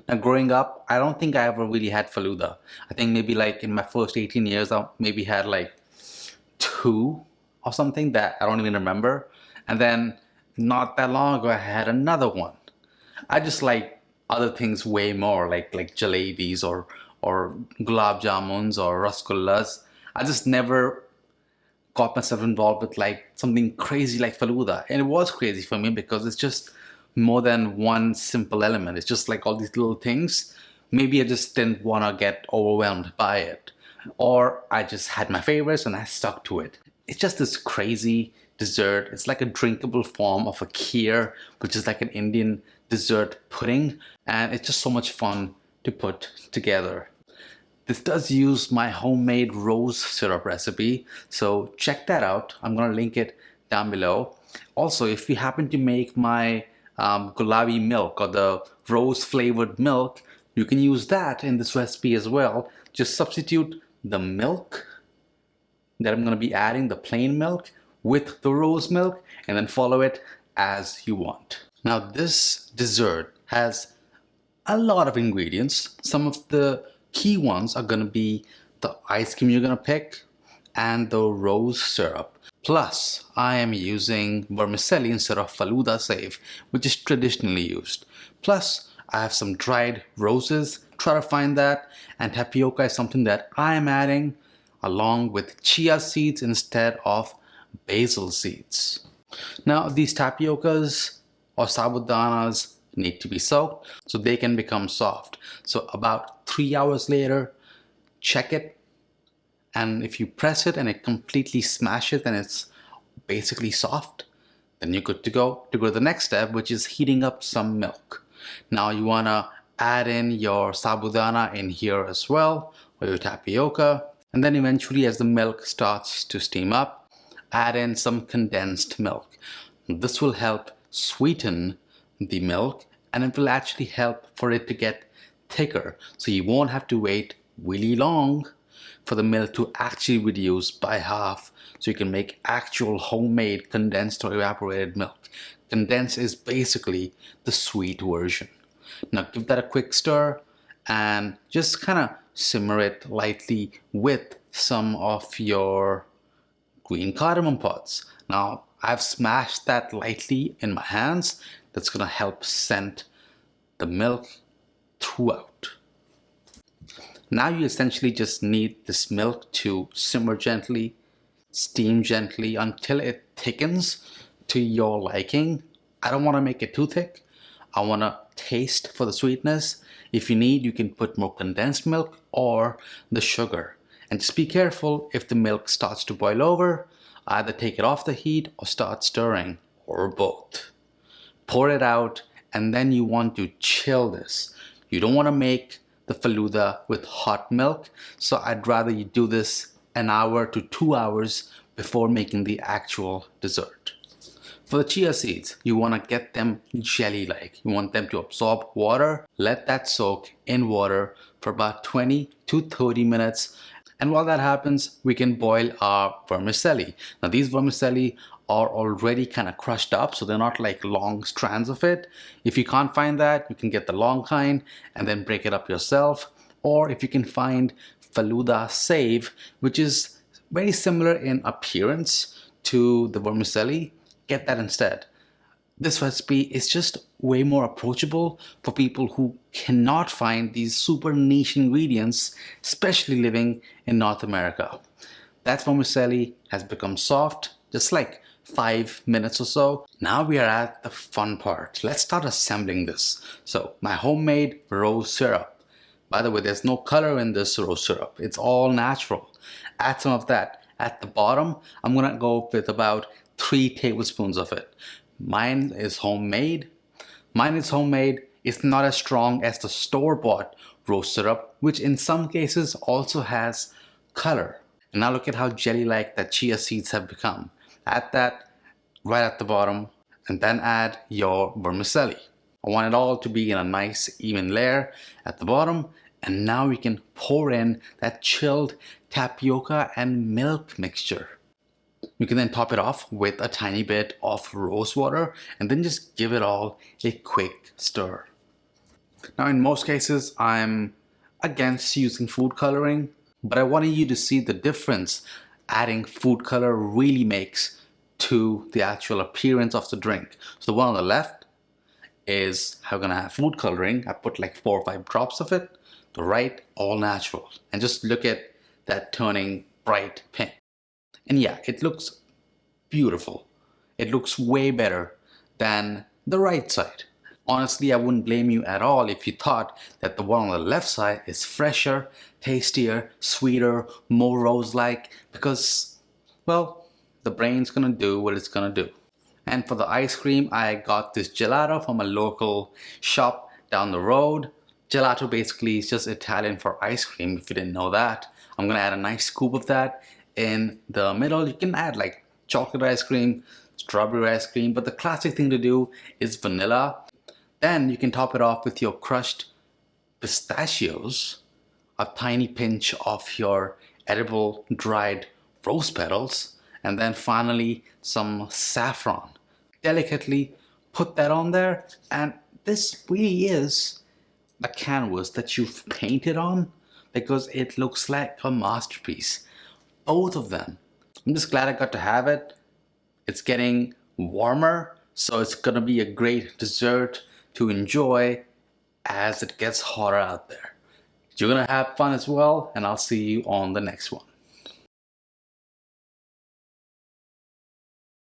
Now, growing up, I don't think I ever really had Falooda. I think maybe like in my first 18 years, I maybe had like two or something that I don't even remember. And then not that long ago, I had another one. I just like other things way more, like jalebis or gulab jamuns or rasgullas. I just never got myself involved with like something crazy like Falooda. And it was crazy for me because it's just more than one simple element. It's just like all these little things. Maybe I just didn't want to get overwhelmed by it. Or I just had my favorites and I stuck to it. It's just this crazy dessert. It's like a drinkable form of a kheer, which is like an Indian dessert pudding. And it's just so much fun to put together. This does use my homemade rose syrup recipe, so check that out. I'm gonna link it down below. Also, if you happen to make my gulabi milk or the rose flavored milk, you can use that in this recipe as well. Just substitute the milk that I'm gonna be adding, the plain milk, with the rose milk, and then follow it as you want. Now, this dessert has a lot of ingredients. Some of the key ones are going to be the ice cream you're going to pick and the rose syrup. Plus, I am using vermicelli instead of Falooda save, which is traditionally used. Plus, I have some dried roses, try to find that, and tapioca is something that I am adding along with chia seeds instead of basil seeds. Now, these tapiocas or sabudanas need to be soaked so they can become soft. So about 3 hours later, check it, and if you press it and it completely smashes and it's basically soft, then you're good to go to the next step, which is heating up some milk. Now you want to add in your sabudana in here as well, or your tapioca, and then eventually as the milk starts to steam up, add in some condensed milk. This will help sweeten the milk, and it will actually help for it to get thicker, so you won't have to wait really long for the milk to actually reduce by half, so you can make actual homemade condensed or evaporated milk. Condensed is basically the sweet version. Now give that a quick stir and just kind of simmer it lightly with some of your green cardamom pods. Now I've smashed that lightly in my hands. That's gonna help scent the milk throughout. Now you essentially just need this milk to simmer gently, steam gently until it thickens to your liking. I don't want to make it too thick. I want to taste for the sweetness. If you need, you can put more condensed milk or the sugar. And just be careful if the milk starts to boil over, either take it off the heat or start stirring, or both. Pour it out, and then you want to chill this. You don't want to make the Falooda with hot milk, so I'd rather you do this an hour to 2 hours before making the actual dessert. For the chia seeds, you want to get them jelly-like. You want them to absorb water. Let that soak in water for about 20 to 30 minutes. And while that happens, we can boil our vermicelli. Now these vermicelli are already kind of crushed up, so they're not like long strands of it. If you can't find that, you can get the long kind and then break it up yourself. Or if you can find Falooda save, which is very similar in appearance to the vermicelli, get that instead. This recipe is just way more approachable for people who cannot find these super niche ingredients, especially living in North America. That vermicelli has become soft, just like 5 minutes or so. Now we are at the fun part. Let's start assembling this. So my homemade rose syrup. By the way, there's no color in this rose syrup. It's all natural. Add some of that. At the bottom, I'm gonna go with about 3 tablespoons of it. Mine is homemade. It's not as strong as the store-bought rose syrup, which in some cases also has color. And now look at how jelly-like that chia seeds have become. Add that right at the bottom, and then add your vermicelli. I want it all to be in a nice even layer at the bottom, and now we can pour in that chilled tapioca and milk mixture. You can then top it off with a tiny bit of rose water and then just give it all a quick stir. Now, in most cases, I'm against using food coloring, but I wanted you to see the difference adding food color really makes to the actual appearance of the drink. So the one on the left is how gonna have food coloring. I put like 4 or 5 drops of it. The right, all natural. And just look at that turning bright pink. And yeah, it looks beautiful. It looks way better than the right side. Honestly, I wouldn't blame you at all if you thought that the one on the left side is fresher, tastier, sweeter, more rose-like, because, well, the brain's gonna do what it's gonna do. And for the ice cream, I got this gelato from a local shop down the road. Gelato basically is just Italian for ice cream, if you didn't know that. I'm gonna add a nice scoop of that in the middle. You can add like chocolate ice cream, strawberry ice cream, but the classic thing to do is vanilla. Then you can top it off with your crushed pistachios, a tiny pinch of your edible dried rose petals, and then finally some saffron. Delicately put that on there, and this really is a canvas that you've painted on because it looks like a masterpiece. Both of them. I'm just glad I got to have it. It's getting warmer, so it's gonna be a great dessert to enjoy as it gets hotter out there. You're gonna have fun as well, and I'll see you on the next one.